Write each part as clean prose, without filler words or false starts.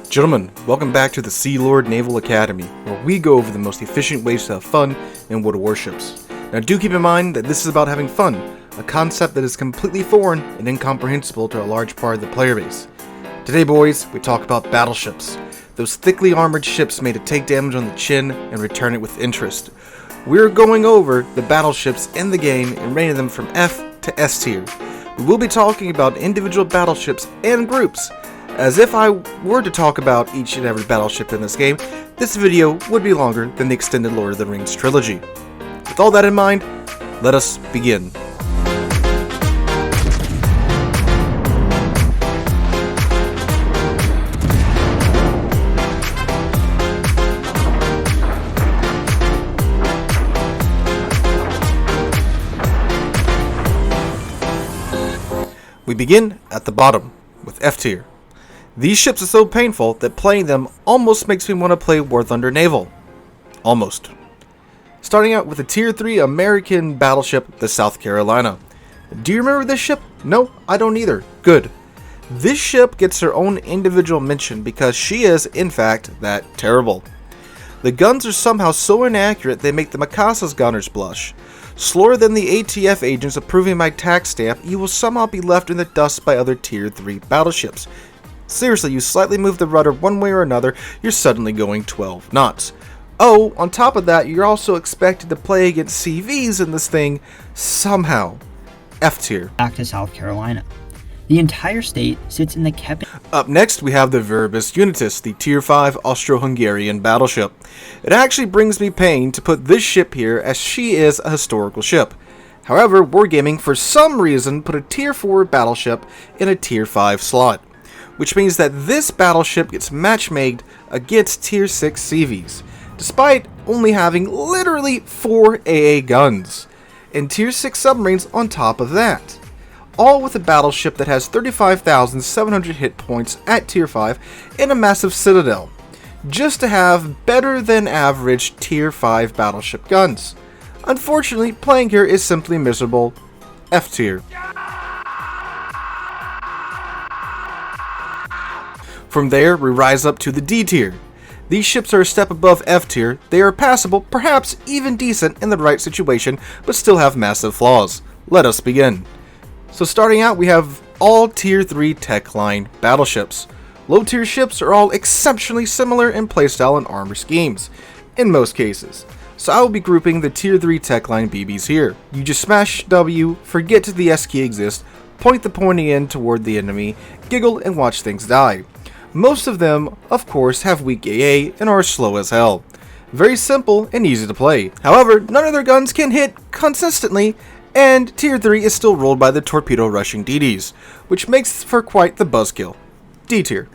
Gentlemen, welcome back to the Sea Lord Naval Academy, where we go over the most efficient ways to have fun in World of Warships. Now do keep in mind that this is about having fun, a concept that is completely foreign and incomprehensible to a large part of the player base. Today, boys, we talk about battleships, those thickly armored ships made to take damage on the chin and return it with interest. We're going over the battleships in the game and rating them from F to S tier. We will be talking about individual battleships and groups. As if I were to talk about each and every battleship in this game, this video would be longer than the extended Lord of the Rings trilogy. With all that in mind, let us begin. We begin at the bottom with F tier. These ships are so painful that playing them almost makes me want to play War Thunder Naval. Almost. Starting out with a Tier 3 American battleship, the South Carolina. Do you remember this ship? No, I don't either. Good. This ship gets her own individual mention because she is, in fact, that terrible. The guns are somehow so inaccurate they make the Mikasa's gunners blush. Slower than the ATF agents approving my tax stamp, you will somehow be left in the dust by other Tier 3 battleships. Seriously, you slightly move the rudder one way or another, you're suddenly going 12 knots. Oh, on top of that, you're also expected to play against CVs in this thing somehow. F tier. Back to South Carolina. The entire state sits in the Kepin. Up next, we have the Viribus Unitas, the Tier 5 Austro-Hungarian battleship. It actually brings me pain to put this ship here as she is a historical ship. However, Wargaming for some reason put a Tier 4 battleship in a Tier 5 slot, which means that this battleship gets match-made against Tier 6 CVs, despite only having literally 4 AA guns, and Tier 6 submarines on top of that. All with a battleship that has 35,700 hit points at Tier 5 and a massive citadel, just to have better than average Tier 5 battleship guns. Unfortunately, playing here is simply miserable. F tier. From there, we rise up to the D tier. These ships are a step above F tier. They are passable, perhaps even decent in the right situation, but still have massive flaws. Let us begin. So starting out, we have all Tier 3 tech line battleships. Low tier ships are all exceptionally similar in playstyle and armor schemes, in most cases. So I will be grouping the Tier 3 tech line BBs here. You just smash W, forget the S key exists, point the pointy end toward the enemy, giggle and watch things die. Most of them, of course, have weak AA and are slow as hell. Very simple and easy to play. However, none of their guns can hit consistently, and Tier 3 is still rolled by the torpedo rushing DDs, which makes for quite the buzzkill. D tier.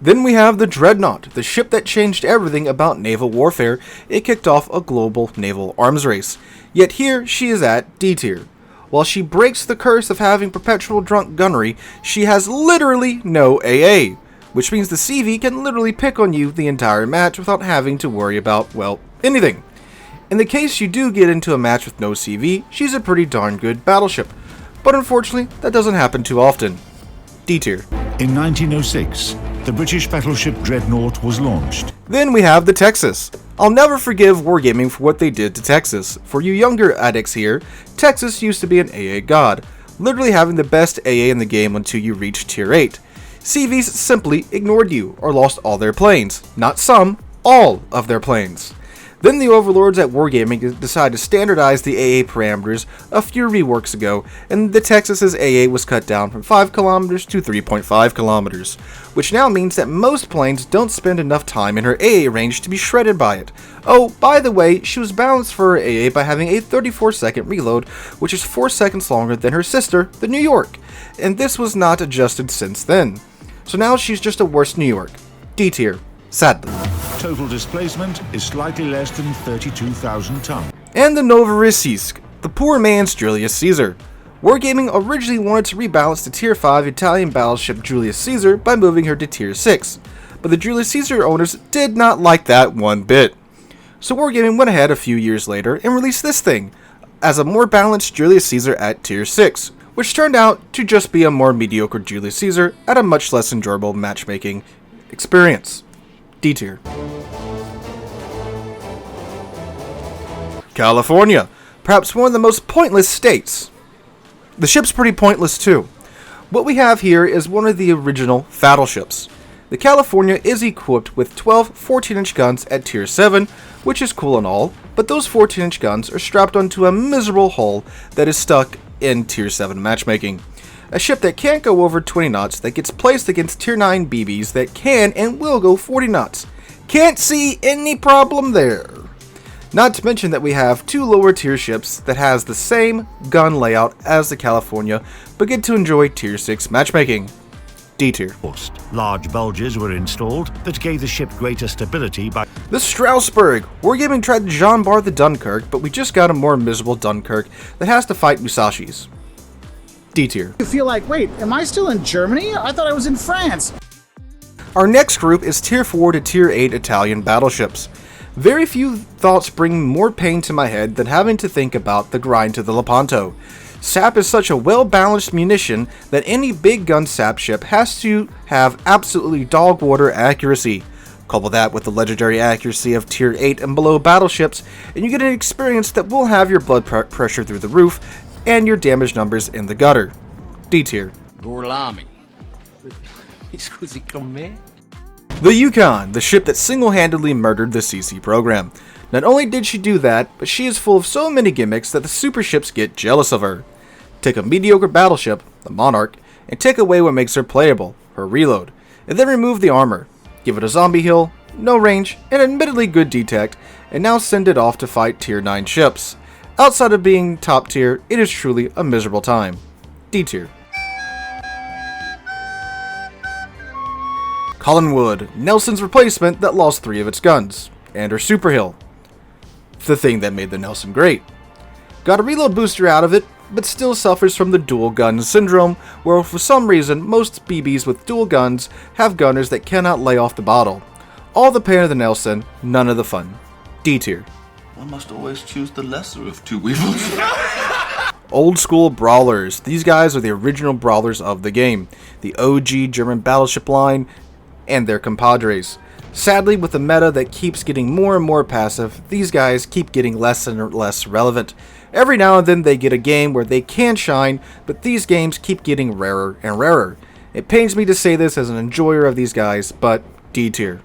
Then we have the Dreadnought, the ship that changed everything about naval warfare. It kicked off a global naval arms race. Yet here she is at D tier. While she breaks the curse of having perpetual drunk gunnery, she has literally no AA, which means the CV can literally pick on you the entire match without having to worry about, well, anything. In the case you do get into a match with no CV, she's a pretty darn good battleship, but unfortunately that doesn't happen too often. D tier. In 1906, the British battleship Dreadnought was launched. Then we have the Texas. I'll never forgive Wargaming for what they did to Texas. For you younger addicts here, Texas used to be an AA god, literally having the best AA in the game until you reached Tier 8. CVs simply ignored you, or lost all their planes. Not some, all of their planes. Then the overlords at Wargaming decided to standardize the AA parameters a few reworks ago, and the Texas's AA was cut down from 5 kilometers to 3.5 kilometers, which now means that most planes don't spend enough time in her AA range to be shredded by it. Oh, by the way, she was balanced for her AA by having a 34-second reload, which is 4 seconds longer than her sister, the New York, and this was not adjusted since then. So now she's just a worse New York. D tier. Sadly. Total displacement is slightly less than 32,000 tons. And the Novorossiysk, the poor man's Julius Caesar. Wargaming originally wanted to rebalance the Tier 5 Italian battleship Julius Caesar by moving her to Tier 6, but the Julius Caesar owners did not like that one bit. So Wargaming went ahead a few years later and released this thing as a more balanced Julius Caesar at Tier 6, which turned out to just be a more mediocre Julius Caesar at a much less enjoyable matchmaking experience. D tier. California, perhaps one of the most pointless states. The ship's pretty pointless too. What we have here is one of the original battleships. The California is equipped with 12 14-inch guns at tier 7, which is cool and all, but those 14-inch guns are strapped onto a miserable hull that is stuck in tier 7 matchmaking. A ship that can't go over 20 knots that gets placed against tier 9 BBs that can and will go 40 knots. Can't see any problem there. Not to mention that we have 2 lower tier ships that has the same gun layout as the California, but get to enjoy tier 6 matchmaking. D tier. Large bulges were installed that gave the ship greater stability by... The Strasbourg. Wargaming tried to Jean-bar the Dunkirk, but we just got a more miserable Dunkirk that has to fight Musashis. D tier. You feel like, wait, am I still in Germany? I thought I was in France. Our next group is tier 4 to tier 8 Italian battleships. Very few thoughts bring more pain to my head than having to think about the grind to the Lepanto. SAP is such a well-balanced munition that any big gun SAP ship has to have absolutely dog water accuracy. Couple that with the legendary accuracy of tier 8 and below battleships, and you get an experience that will have your blood pressure through the roof and your damage numbers in the gutter. D tier. Gorlami. Scusi con me? The Yukon, the ship that single-handedly murdered the CC program. Not only did she do that, but she is full of so many gimmicks that the super ships get jealous of her. Take a mediocre battleship, the Monarch, and take away what makes her playable, her reload, and then remove the armor. Give it a zombie hill, no range, and admittedly good detect, and now send it off to fight tier 9 ships. Outside of being top tier, it is truly a miserable time. D tier. Collinwood, Nelson's replacement that lost 3 of its guns, and her super hill. The thing that made the Nelson great. Got a reload booster out of it, but still suffers from the dual gun syndrome, where for some reason most BBs with dual guns have gunners that cannot lay off the bottle. All the pain of the Nelson, none of the fun. D tier. One must always choose the lesser of two evils. Old school brawlers. These guys are the original brawlers of the game. The OG German battleship line and their compadres. Sadly, with the meta that keeps getting more and more passive, these guys keep getting less and less relevant. Every now and then they get a game where they can shine, but these games keep getting rarer and rarer. It pains me to say this as an enjoyer of these guys, but D tier.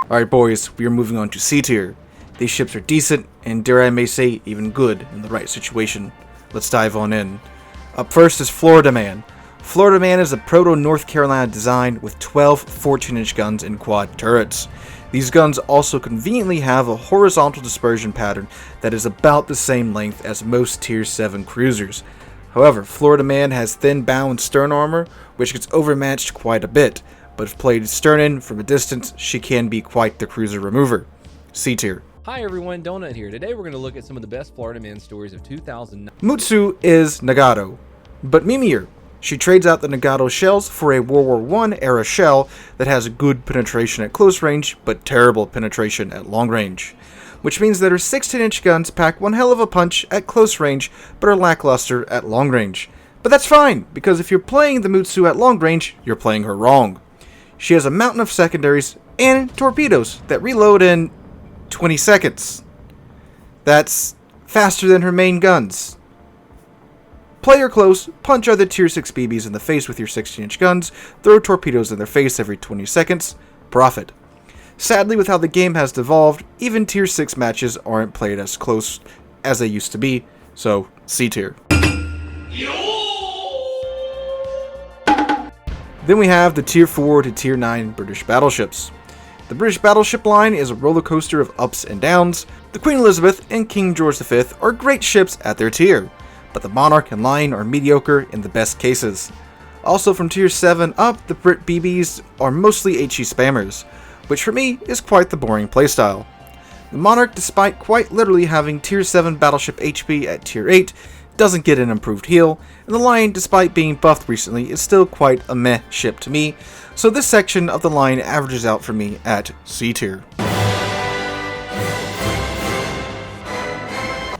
Alright boys, we are moving on to C tier. These ships are decent, and dare I may say, even good in the right situation. Let's dive on in. Up first is Florida Man. Florida Man is a proto-North Carolina design with 12 14-inch guns and quad turrets. These guns also conveniently have a horizontal dispersion pattern that is about the same length as most Tier 7 cruisers. However, Florida Man has thin bow and stern armor, which gets overmatched quite a bit, but if played stern in from a distance, she can be quite the cruiser remover. C tier. Hi everyone, Donut here. Today we're going to look at some of the best Florida Man stories of 2009. Mutsu is Nagato, but mimier. She trades out the Nagato shells for a World War I era shell that has good penetration at close range, but terrible penetration at long range. Which means that her 16-inch guns pack one hell of a punch at close range, but are lackluster at long range. But that's fine, because if you're playing the Mutsu at long range, you're playing her wrong. She has a mountain of secondaries and torpedoes that reload in 20 seconds. That's faster than her main guns. Play her close, punch other tier 6 BBs in the face with your 16-inch guns, throw torpedoes in their face every 20 seconds, profit. Sadly, with how the game has devolved, even tier 6 matches aren't played as close as they used to be, so C tier. Then we have the tier 4 to tier 9 British battleships. The British battleship line is a roller coaster of ups and downs. The Queen Elizabeth and King George V are great ships at their tier, but the Monarch and Lion are mediocre in the best cases. Also from tier 7 up, the Brit BBs are mostly HE spammers, which for me is quite the boring playstyle. The Monarch, despite quite literally having tier 7 battleship HP at tier 8, doesn't get an improved heal, and the Lion, despite being buffed recently, is still quite a meh ship to me, so this section of the line averages out for me at C tier.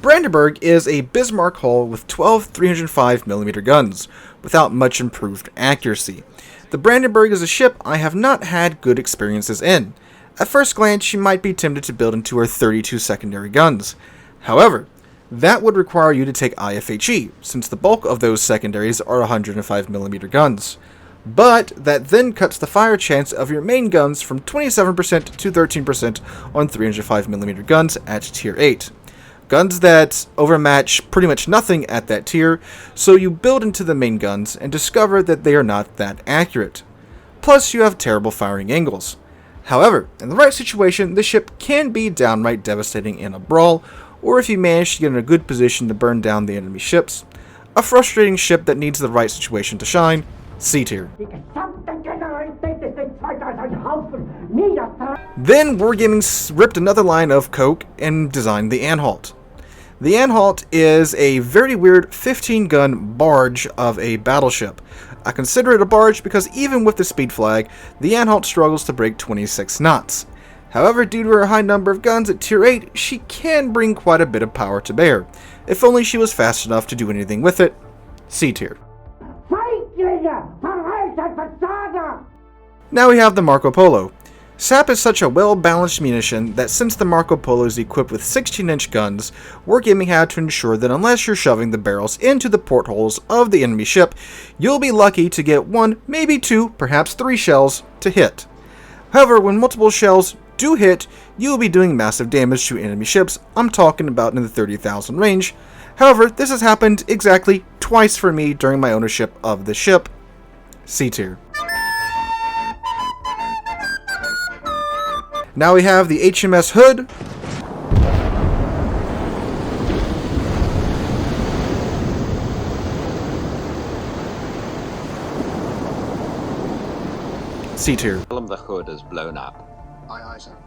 Brandenburg is a Bismarck hull with 12 305mm guns, without much improved accuracy. The Brandenburg is a ship I have not had good experiences in. At first glance, you might be tempted to build into her 32 secondary guns. However, that would require you to take IFHE, since the bulk of those secondaries are 105mm guns. But that then cuts the fire chance of your main guns from 27% to 13% on 305mm guns at Tier 8. Guns that overmatch pretty much nothing at that tier, so you build into the main guns and discover that they are not that accurate. Plus, you have terrible firing angles. However, in the right situation, the ship can be downright devastating in a brawl, or if you manage to get in a good position to burn down the enemy ships. A frustrating ship that needs the right situation to shine, C tier. Then Wargaming ripped another line of coke and designed the Anhalt. The Anhalt is a very weird 15-gun barge of a battleship. I consider it a barge because even with the speed flag, the Anhalt struggles to break 26 knots. However, due to her high number of guns at Tier 8, she can bring quite a bit of power to bear. If only she was fast enough to do anything with it, C tier. Now we have the Marco Polo. SAP is such a well-balanced munition that since the Marco Polo is equipped with 16-inch guns, Wargaming had to ensure that unless you're shoving the barrels into the portholes of the enemy ship, you'll be lucky to get 1, maybe 2, perhaps 3 shells to hit. However, when multiple shells do hit, you'll be doing massive damage to enemy ships. I'm talking about in the 30,000 range. However, this has happened exactly twice for me during my ownership of the ship, C tier. Now we have the HMS Hood. C tier. Tell them the hood is blown up. Aye, aye, sir.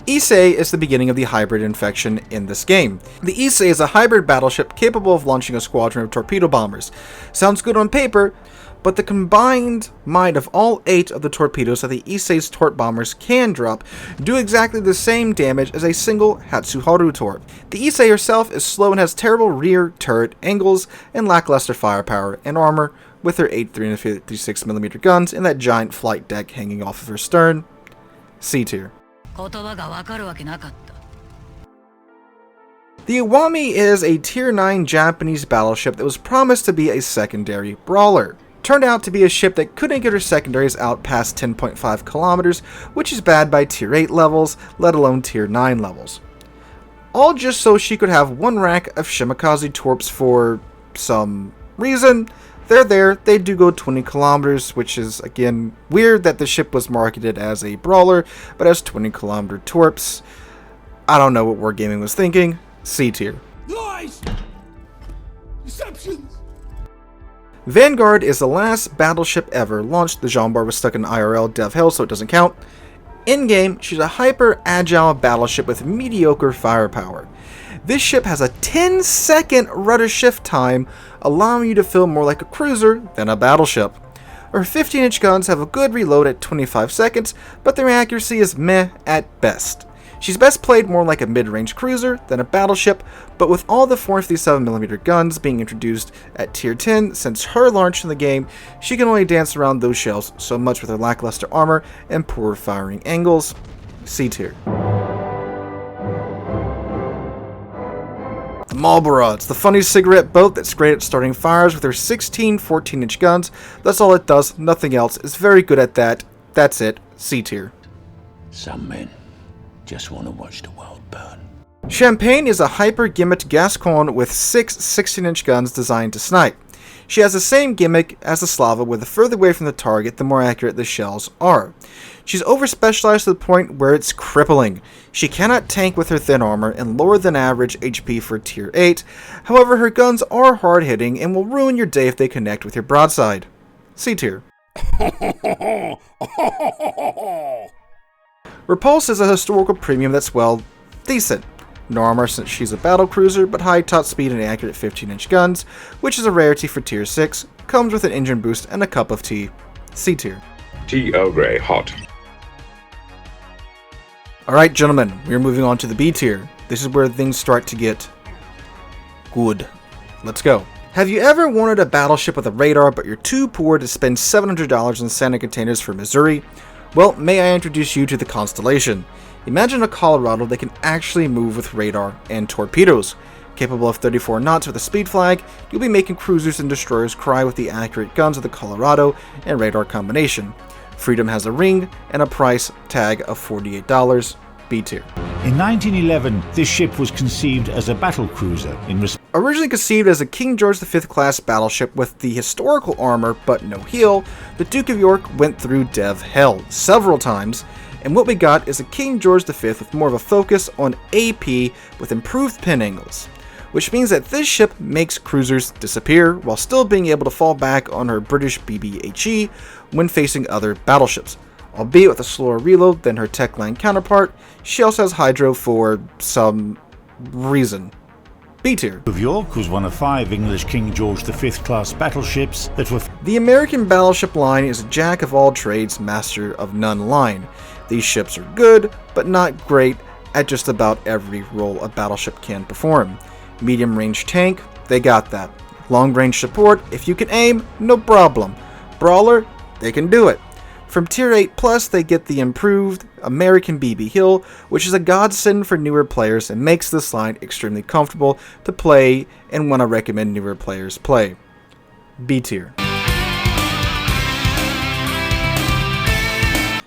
Issei is the beginning of the hybrid infection in this game. The Issei is a hybrid battleship capable of launching a squadron of torpedo bombers. Sounds good on paper, but the combined might of all 8 of the torpedoes that the Issei's tort bombers can drop do exactly the same damage as a single Hatsuharu tort. The Issei herself is slow and has terrible rear turret angles and lackluster firepower and armor with her 8 356mm guns and that giant flight deck hanging off of her stern. C tier. The Iwami is a Tier 9 Japanese battleship that was promised to be a secondary brawler. Turned out to be a ship that couldn't get her secondaries out past 10.5 kilometers, which is bad by Tier 8 levels, let alone Tier 9 levels. All just so she could have 1 rack of Shimakaze torps for some reason. They're there, they do go 20 kilometers, which is, again, weird that the ship was marketed as a brawler, but has 20 kilometer torps. I don't know what Wargaming was thinking. C tier. Lies! Deceptions! Vanguard is the last battleship ever launched. The Jean Bar was stuck in IRL dev hell, so it doesn't count. In-game, she's a hyper-agile battleship with mediocre firepower. This ship has a 10-second rudder shift time, allowing you to feel more like a cruiser than a battleship. Her 15-inch guns have a good reload at 25 seconds, but their accuracy is meh at best. She's best played more like a mid-range cruiser than a battleship, but with all the 457mm guns being introduced at Tier 10 since her launch in the game, she can only dance around those shells so much with her lackluster armor and poor firing angles. C tier. The Marlboro. It's the funny cigarette boat that's great at starting fires with her 16 14-inch guns. That's all it does, nothing else. It's very good at that. That's it. C tier. Some men just want to watch the world burn. Champagne is a hyper-gimmicked Gascon with 6 16-inch guns designed to snipe. She has the same gimmick as the Slava, where the further away from the target, the more accurate the shells are. She's over-specialized to the point where it's crippling. She cannot tank with her thin armor and lower than average HP for Tier 8, however her guns are hard-hitting and will ruin your day if they connect with your broadside. C tier. Repulse is a historical premium that's, well, decent. No armor since she's a battle cruiser, but high top speed and accurate 15-inch guns, which is a rarity for Tier 6, comes with an engine boost and a cup of tea. C tier. Tea Earl Grey hot. Alright gentlemen, we are moving on to the B tier. This is where things start to get good. Let's go. Have you ever wanted a battleship with a radar, but you're too poor to spend $700 on sanding containers for Missouri? Well, may I introduce you to the Constellation. Imagine a Colorado that can actually move with radar and torpedoes. Capable of 34 knots with a speed flag, you'll be making cruisers and destroyers cry with the accurate guns of the Colorado and radar combination. Freedom has a ring and a price tag of $48. B tier. In 1911, this ship was conceived as a battle cruiser Originally conceived as a King George V class battleship with the historical armor but no heel, the Duke of York went through dev hell several times, and what we got is a King George V with more of a focus on AP with improved pin angles, which means that this ship makes cruisers disappear while still being able to fall back on her British BBHE when facing other battleships. Albeit with a slower reload than her Techline counterpart, she also has hydro for some reason. B tier. of York was one of 5 English King George V class battleships that were The American battleship line is a jack of all trades, master of none line. These ships are good, but not great at just about every role a battleship can perform. Medium range tank, they got that. Long range support, if you can aim, no problem. Brawler, they can do it. From Tier 8 Plus, they get the improved American BB Hill, which is a godsend for newer players and makes this line extremely comfortable to play and one I recommend newer players play. B tier.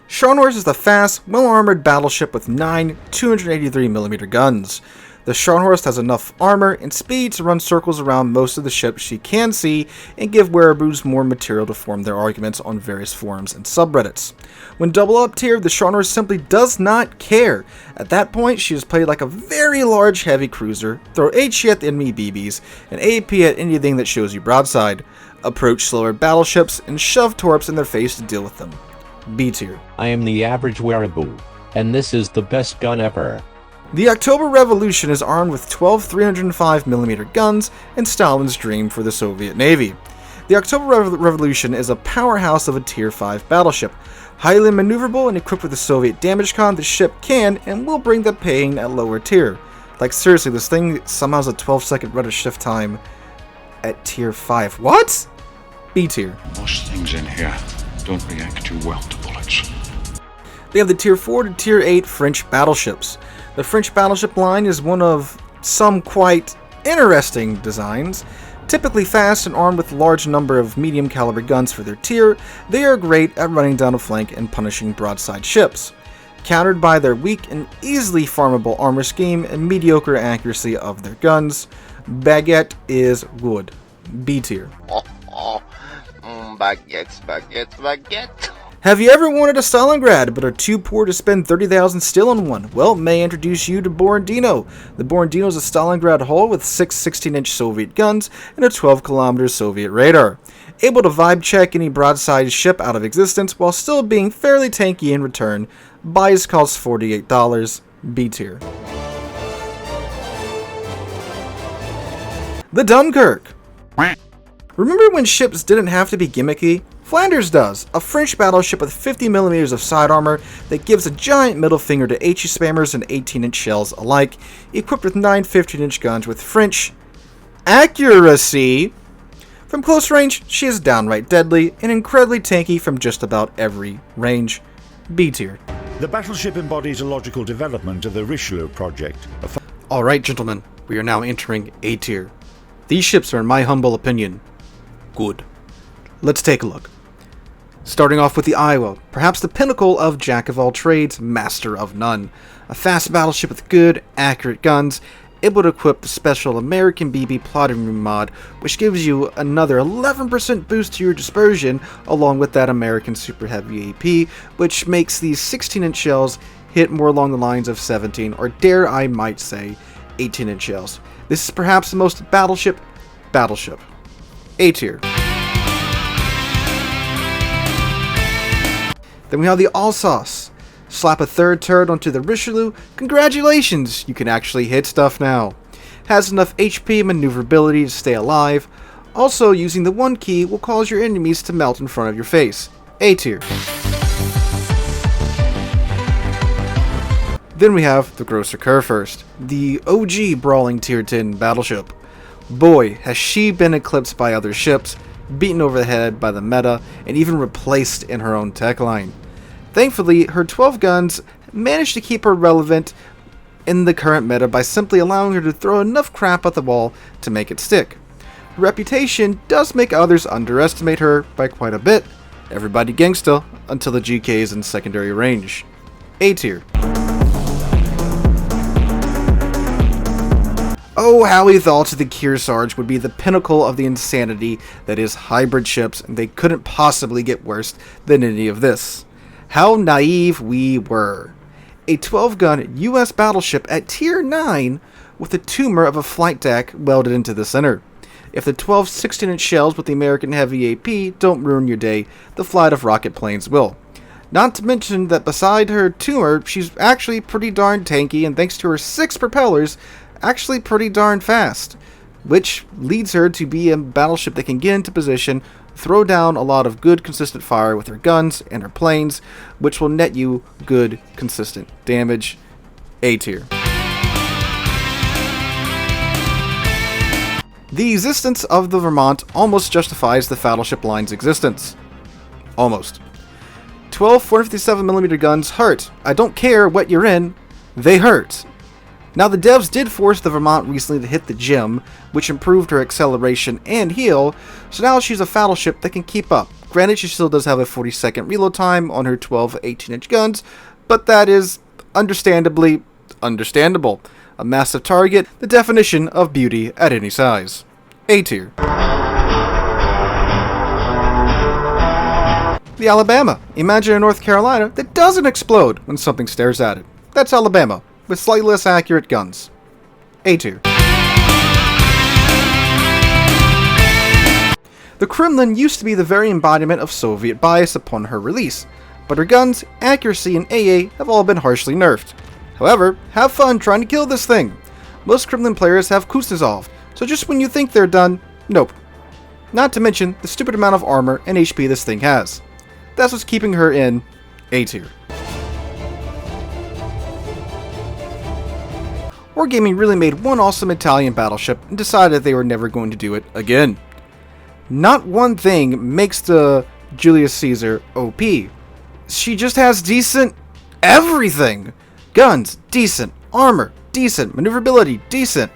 Scharnhorst is the fast, well-armored battleship with 9 283mm guns. The Scharnhorst has enough armor and speed to run circles around most of the ships she can see and give wereabouts more material to form their arguments on various forums and subreddits. When double up tier, the Scharnhorst simply does not care. At that point, she is played like a very large heavy cruiser, throw HE at the enemy BBs, and AP at anything that shows you broadside. Approach slower battleships and shove torps in their face to deal with them. B tier. I am the average wearable, and this is the best gun ever. The October Revolution is armed with 12 305mm guns and Stalin's dream for the Soviet Navy. The October Revolution is a powerhouse of a Tier 5 battleship. Highly maneuverable and equipped with a Soviet damage con, the ship can and will bring the pain at lower tier. Like seriously, this thing somehow has a 12-second rudder shift time at Tier 5. What? B tier. Most things in here don't react too well to bullets. They have the Tier 4 to Tier 8 French battleships. The French battleship line is one of some quite interesting designs. Typically fast and armed with a large number of medium caliber guns for their tier, they are great at running down a flank and punishing broadside ships. Countered by their weak and easily farmable armor scheme and mediocre accuracy of their guns, Baguette is good. B tier. Baguette. Have you ever wanted a Stalingrad but are too poor to spend 30,000 still on one? Well, may I introduce you to Borondino. The Borondino is a Stalingrad hull with 6 16-inch Soviet guns and a 12-kilometer Soviet radar. Able to vibe check any broadside ship out of existence while still being fairly tanky in return. Buys costs $48. B tier. The Dunkirk. Remember when ships didn't have to be gimmicky? Flanders does, a French battleship with 50mm of side armor that gives a giant middle finger to HE spammers and 18-inch shells alike, equipped with 9 15-inch guns with French accuracy. From close range, she is downright deadly and incredibly tanky from just about every range. B tier. The battleship embodies a logical development of the Richelieu project. Alright gentlemen, we are now entering A tier. These ships are, in my humble opinion, good. Let's take a look. Starting off with the Iowa, perhaps the pinnacle of jack of all trades, master of none. A fast battleship with good, accurate guns, able to equip the special American BB plotting room mod, which gives you another 11% boost to your dispersion, along with that American super heavy AP, which makes these 16-inch shells hit more along the lines of 17, or dare I might say, 18-inch shells. This is perhaps the most battleship. A tier. Then we have the Alsace. Slap a third turret onto the Richelieu. Congratulations, you can actually hit stuff now. Has enough HP and maneuverability to stay alive. Also, using the one key will cause your enemies to melt in front of your face. A tier. Then we have the Grosser Kurfürst, the OG brawling tier 10 battleship. Boy, has she been eclipsed by other ships, beaten over the head by the meta, and even replaced in her own tech line. Thankfully, her 12 guns managed to keep her relevant in the current meta by simply allowing her to throw enough crap at the wall to make it stick. Her reputation does make others underestimate her by quite a bit. Everybody gangsta until the GK is in secondary range. A tier. Oh, how we thought the Kearsarge would be the pinnacle of the insanity that is hybrid ships, and they couldn't possibly get worse than any of this. How naive we were. A 12-gun US battleship at tier 9 with a tumor of a flight deck welded into the center. If the 12 16-inch shells with the American Heavy AP don't ruin your day, the flight of rocket planes will. Not to mention that beside her tumor, she's actually pretty darn tanky, and thanks to her 6 propellers, actually pretty darn fast, which leads her to be a battleship that can get into position, throw down a lot of good consistent fire with her guns and her planes, which will net you good consistent damage. A tier. The existence of the Vermont almost justifies the battleship line's existence. Almost. 12 457mm guns hurt. I don't care what you're in, they hurt. Now, the devs did force the Vermont recently to hit the gym, which improved her acceleration and heal, so now she's a battleship that can keep up. Granted, she still does have a 40-second reload time on her 12 18-inch guns, but that is understandably understandable. A massive target, the definition of beauty at any size. A tier. The Alabama. Imagine a North Carolina that doesn't explode when something stares at it. That's Alabama, with slightly less accurate guns. A tier. The Kremlin used to be the very embodiment of Soviet bias upon her release, but her guns, accuracy, and AA have all been harshly nerfed. However, have fun trying to kill this thing. Most Kremlin players have Kuznetsov, so just when you think they're done, nope. Not to mention the stupid amount of armor and HP this thing has. That's what's keeping her in A tier. Wargaming really made one awesome Italian battleship and decided they were never going to do it again. Not one thing makes the Julius Caesar OP. She just has decent everything. Guns, decent. Armor, decent. Maneuverability, decent.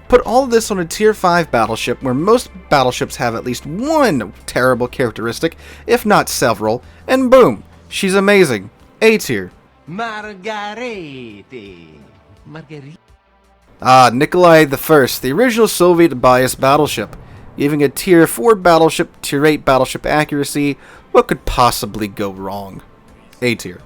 Put all of this on a tier 5 battleship where most battleships have at least one terrible characteristic, if not several, and boom, she's amazing. A tier. Nikolai I, the original Soviet-biased battleship. Giving a tier 4 battleship, tier 8 battleship accuracy, what could possibly go wrong? A tier.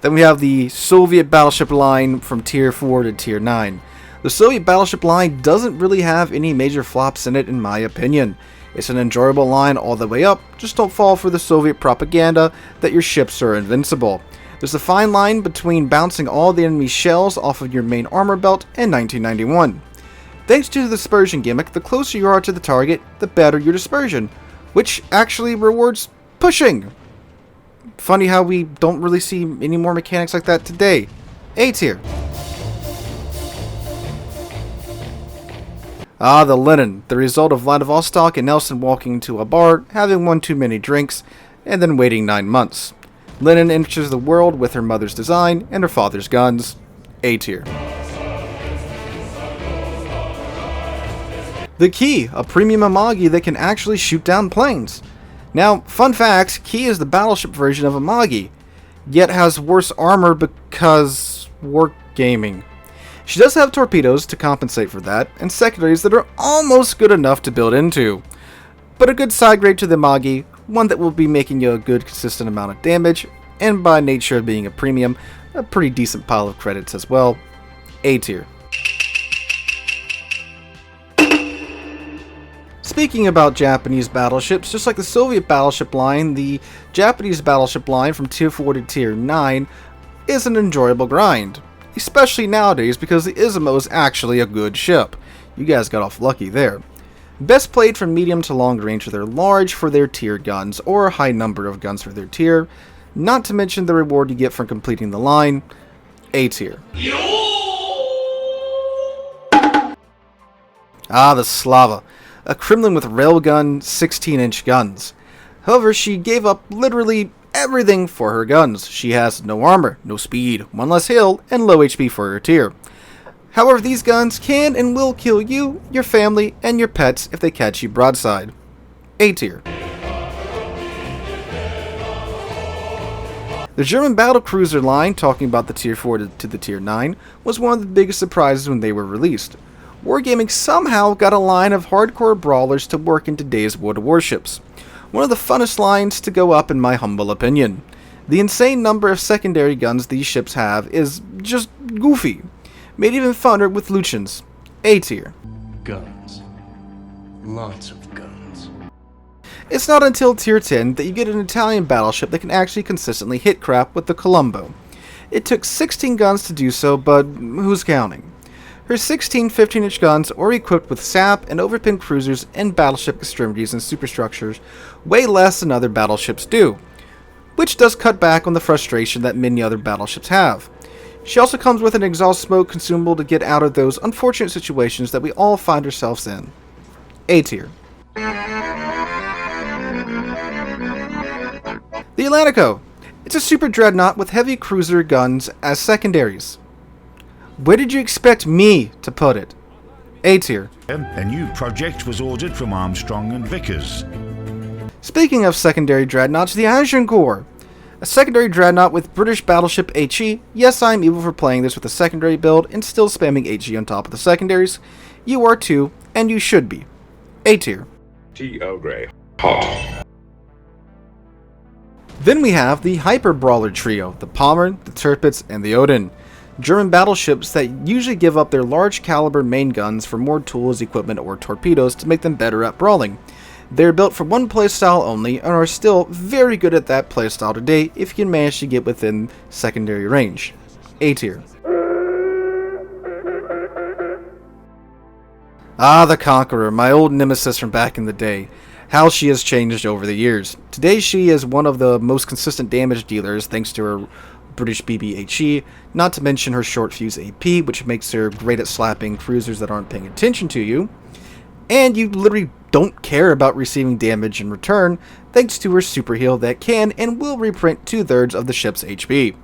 Then we have the Soviet battleship line from tier 4 to tier 9. The Soviet battleship line doesn't really have any major flops in it, in my opinion. It's an enjoyable line all the way up, just don't fall for the Soviet propaganda that your ships are invincible. There's a fine line between bouncing all the enemy shells off of your main armor belt and 1991. Thanks to the dispersion gimmick, the closer you are to the target, the better your dispersion, which actually rewards pushing. Funny how we don't really see any more mechanics like that today. A tier. The Lenin, the result of Vladivostok and Nelson walking into a bar, having one too many drinks, and then waiting 9 months. Lenin enters the world with her mother's design and her father's guns. A tier. The Key, a premium Amagi that can actually shoot down planes. Now, fun fact, Key is the battleship version of Amagi, yet has worse armor because wargaming. She does have torpedoes to compensate for that, and secondaries that are almost good enough to build into. But a good side grade to the Amagi, one that will be making you a good consistent amount of damage, and by nature of being a premium, a pretty decent pile of credits as well. A tier. Speaking about Japanese battleships, just like the Soviet battleship line, the Japanese battleship line from tier 4 to tier 9 is an enjoyable grind. Especially nowadays because the Izumo is actually a good ship. You guys got off lucky there. Best played from medium to long range, they're large for their tier guns, or a high number of guns for their tier. not to mention the reward you get from completing the line, A tier. Ah, the Slava, a Kremlin with railgun 16-inch guns. However, she gave up literally everything for her guns. She has no armor, no speed, one less heal, and low HP for her tier. However, these guns can and will kill you, your family, and your pets if they catch you broadside. A tier. The German battlecruiser line, talking about the tier 4 to the tier 9, was one of the biggest surprises when they were released. Wargaming somehow got a line of hardcore brawlers to work in today's World of Warships. One of the funnest lines to go up in my humble opinion. The insane number of secondary guns these ships have is just goofy. Made even funner with Lucians. A tier. Guns. Lots of guns. It's not until tier 10 that you get an Italian battleship that can actually consistently hit crap with the Colombo. It took 16 guns to do so, but who's counting? Her 16 15-inch guns are equipped with sap and overpin cruisers and battleship extremities and superstructures, way less than other battleships do, which does cut back on the frustration that many other battleships have. She also comes with an exhaust smoke consumable to get out of those unfortunate situations that we all find ourselves in. A tier. The Atlantico. It's a super dreadnought with heavy cruiser guns as secondaries. Where did you expect me to put it? A tier. A new project was ordered from Armstrong and Vickers. Speaking of secondary dreadnoughts, the Agincourt. A secondary dreadnought with British battleship HE. Yes, I am evil for playing this with a secondary build and still spamming HE on top of the secondaries. You are too, and you should be. A tier. T. Earl Grey. Hot. Then we have the Hyper Brawler trio, the Palmer, the Tirpitz, and the Odin. German battleships that usually give up their large caliber main guns for more tools, equipment, or torpedoes to make them better at brawling. They are built for one playstyle only and are still very good at that playstyle today if you can manage to get within secondary range. A tier. Ah, the Conqueror, my old nemesis from back in the day. How she has changed over the years. Today she is one of the most consistent damage dealers thanks to her British BBHE, not to mention her short fuse AP, which makes her great at slapping cruisers that aren't paying attention to you. And you literally don't care about receiving damage in return, thanks to her super heal that can and will reprint 2/3 of the ship's HP.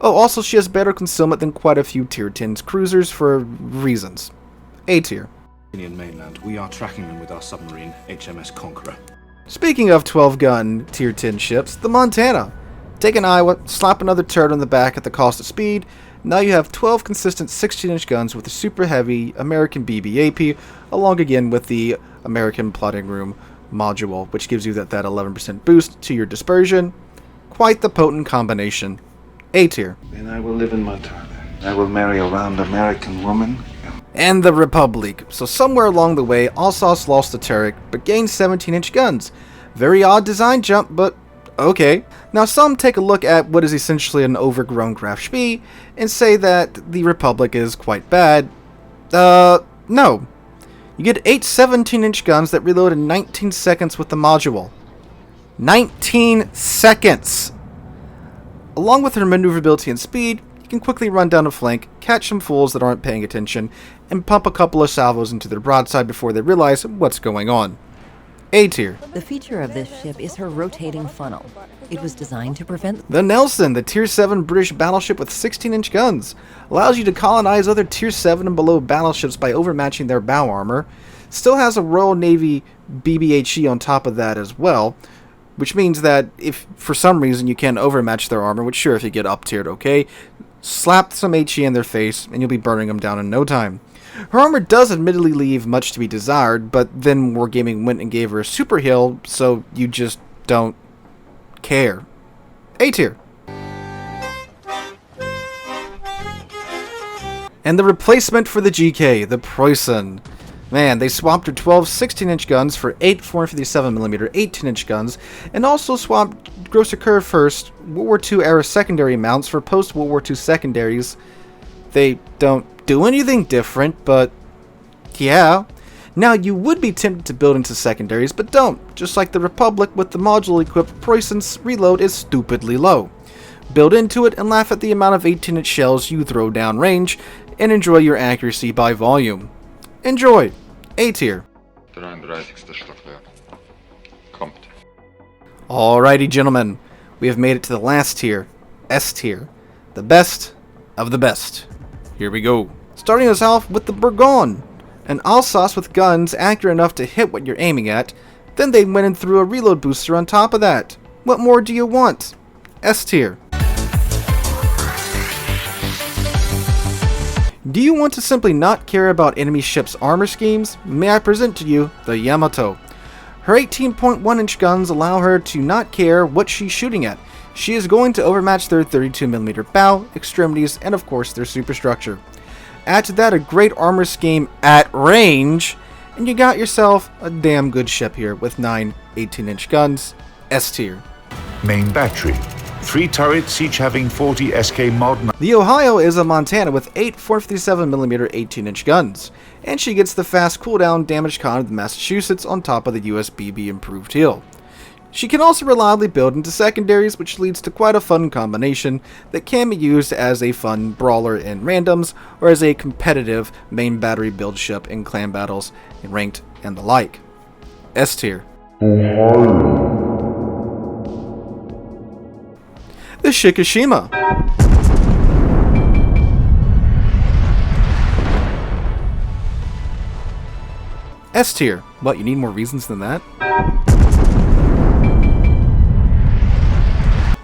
Oh, also she has better concealment than quite a few tier 10s cruisers for reasons. A tier. Indian mainland, we are tracking them with our submarine, HMS Conqueror. Speaking of 12-gun tier 10 ships, the Montana. Take an Iowa, slap another turret on the back at the cost of speed. Now you have 12 consistent 16-inch guns with a super heavy American BB-AP, along again with the American plotting room module, which gives you that 11% boost to your dispersion. Quite the potent combination. A tier. Then I will live in Montana. I will marry a round American woman. And the Republic. So somewhere along the way, Alsace lost the turret, but gained 17-inch guns. Very odd design jump, but okay. Now some take a look at what is essentially an overgrown Graf Spee and say that the Republic is quite bad. No. You get 8 17-inch guns that reload in 19 seconds with the module. 19 seconds! Along with her maneuverability and speed, you can quickly run down a flank, catch some fools that aren't paying attention, and pump a couple of salvos into their broadside before they realize what's going on. A tier. The feature of this ship is her rotating funnel. It was designed to prevent the Nelson, the tier 7 British battleship with 16-inch guns, allows you to colonize other tier 7 and below battleships by overmatching their bow armor. Still has a Royal Navy BBHE on top of that as well, which means that if for some reason you can't overmatch their armor, which sure if you get up tiered, okay, slap some HE in their face and you'll be burning them down in no time. Her armor does admittedly leave much to be desired, but then Wargaming went and gave her a super heal, so you just don't care. A tier. And the replacement for the GK, the Preußen. Man, they swapped her 12 16-inch guns for 8 457mm 18-inch guns, and also swapped Grosser Curve first World War II era secondary mounts for post-World War II secondaries. They don't do anything different, but yeah. Now, you would be tempted to build into secondaries, but don't. Just like the Republic with the module-equipped Preußen's reload is stupidly low. Build into it and laugh at the amount of 18-inch shells you throw down range, and enjoy your accuracy by volume. Enjoy! A tier. 33. Stockwerk. Kommt. Alrighty, gentlemen, we have made it to the last tier, S tier, the best of the best. Here we go. Starting us off with the Bourgogne, an Alsace with guns accurate enough to hit what you're aiming at. Then they went and threw a reload booster on top of that. What more do you want? S tier. Do you want to simply not care about enemy ships' armor schemes? May I present to you the Yamato. Her 18.1-inch guns allow her to not care what she's shooting at. She is going to overmatch their 32mm bow, extremities, and of course their superstructure. Add to that a great armor scheme at range, and you got yourself a damn good ship here with 9 18-inch guns. S tier. Main battery. 3 turrets, each having 40 SK Mod. The Ohio is a Montana with 8 457mm 18-inch guns, and she gets the fast cooldown damage con of the Massachusetts on top of the USBB improved heal. She can also reliably build into secondaries, which leads to quite a fun combination that can be used as a fun brawler in randoms, or as a competitive main battery build ship in clan battles, in ranked, and the like. S tier. The Shikishima. S tier. What, you need more reasons than that?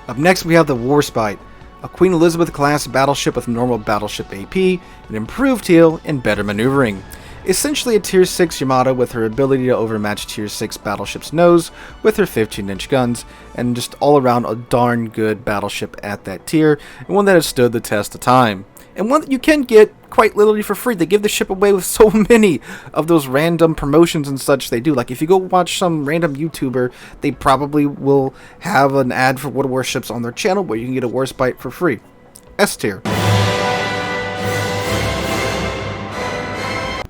Up next we have the Warspite, a Queen Elizabeth class battleship with normal battleship AP, an improved heal, and better maneuvering. Essentially a tier 6 Yamato with her ability to overmatch tier 6 battleship's nose with her 15-inch guns, and just all around a darn good battleship at that tier, and one that has stood the test of time. And one that you can get quite literally for free. They give the ship away with so many of those random promotions and such they do. Like if you go watch some random YouTuber, they probably will have an ad for World of Warships on their channel where you can get a Warspite for free. S tier.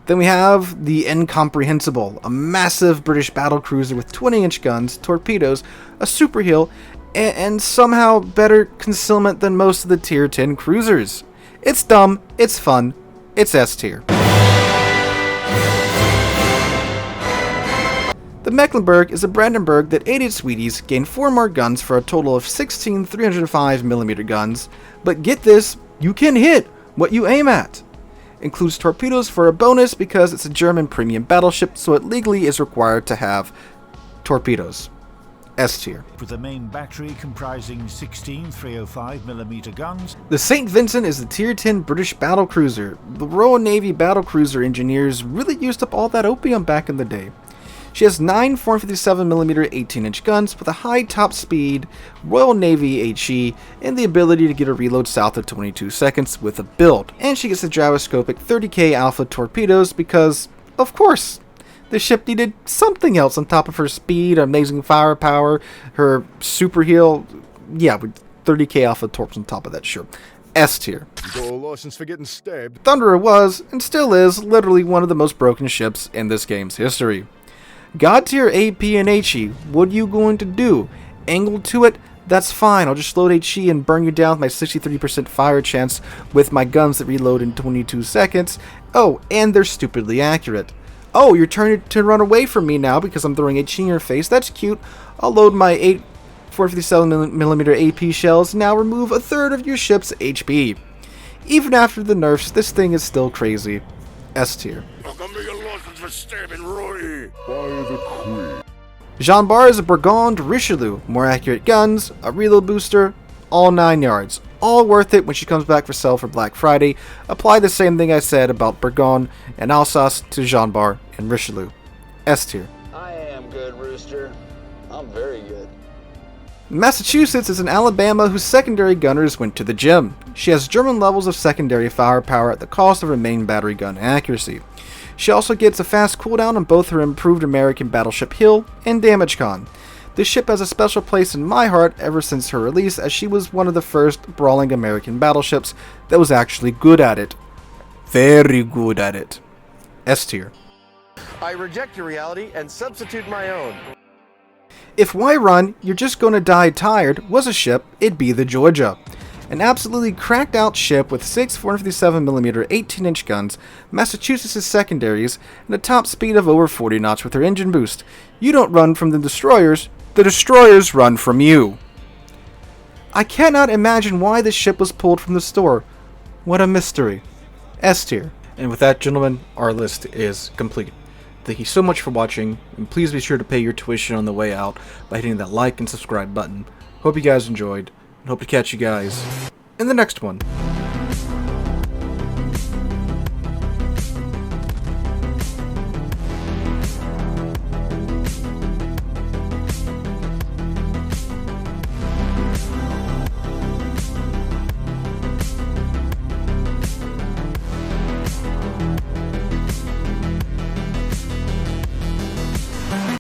Then we have the Incomprehensible, a massive British battlecruiser with 20-inch guns, torpedoes, a super heal, and somehow better concealment than most of the tier 10 cruisers. It's dumb, it's fun, it's S tier. The Mecklenburg is a Brandenburg that aided Swedes gain 4 more guns for a total of 16 305mm guns, but get this, you can hit what you aim at. Includes torpedoes for a bonus because it's a German premium battleship, so it legally is required to have torpedoes. S tier. With the main battery comprising 16 305mm guns. The St. Vincent is the tier 10 British battlecruiser. The Royal Navy battlecruiser engineers really used up all that opium back in the day. She has 9 457mm 18-inch guns with a high top speed, Royal Navy HE, and the ability to get a reload south of 22 seconds with a build. And she gets the gyroscopic 30K Alpha torpedoes because, of course, the ship needed something else on top of her speed, amazing firepower, her super heal. Yeah, with 30K Alpha torps on top of that, sure. S tier. You got a license for getting stabbed. Thunderer was, and still is, literally one of the most broken ships in this game's history. God tier AP and HE, what are you going to do? Angle to it? That's fine, I'll just load HE and burn you down with my 63% fire chance with my guns that reload in 22 seconds. Oh, and they're stupidly accurate. Oh, you're turning to run away from me now because I'm throwing HE in your face. That's cute. I'll load my 8 457mm AP shells, now remove a third of your ship's HP. Even after the nerfs, this thing is still crazy. S tier. Jean Bar is a Burgonde Richelieu, more accurate guns, a reload booster, all 9 yards. All worth it when she comes back for sale for Black Friday. Apply the same thing I said about Burgonde and Alsace to Jean Bar and Richelieu. S tier. I am good, Rooster. I'm very good. Massachusetts is an Alabama whose secondary gunners went to the gym. She has German levels of secondary firepower at the cost of her main battery gun accuracy. She also gets a fast cooldown on both her improved American battleship heal and damage con. This ship has a special place in my heart ever since her release, as she was one of the first brawling American battleships that was actually good at it. Very good at it. S tier. I reject your reality and substitute my own. If why run, you're just gonna die tired was a ship, it'd be the Georgia. An absolutely cracked out ship with 6 457mm 18-inch guns, Massachusetts' secondaries, and a top speed of over 40 knots with her engine boost. You don't run from the destroyers run from you. I cannot imagine why this ship was pulled from the store. What a mystery. S tier. And with that, gentlemen, our list is complete. Thank you so much for watching, and please be sure to pay your tuition on the way out by hitting that like and subscribe button. Hope you guys enjoyed, and hope to catch you guys in the next one.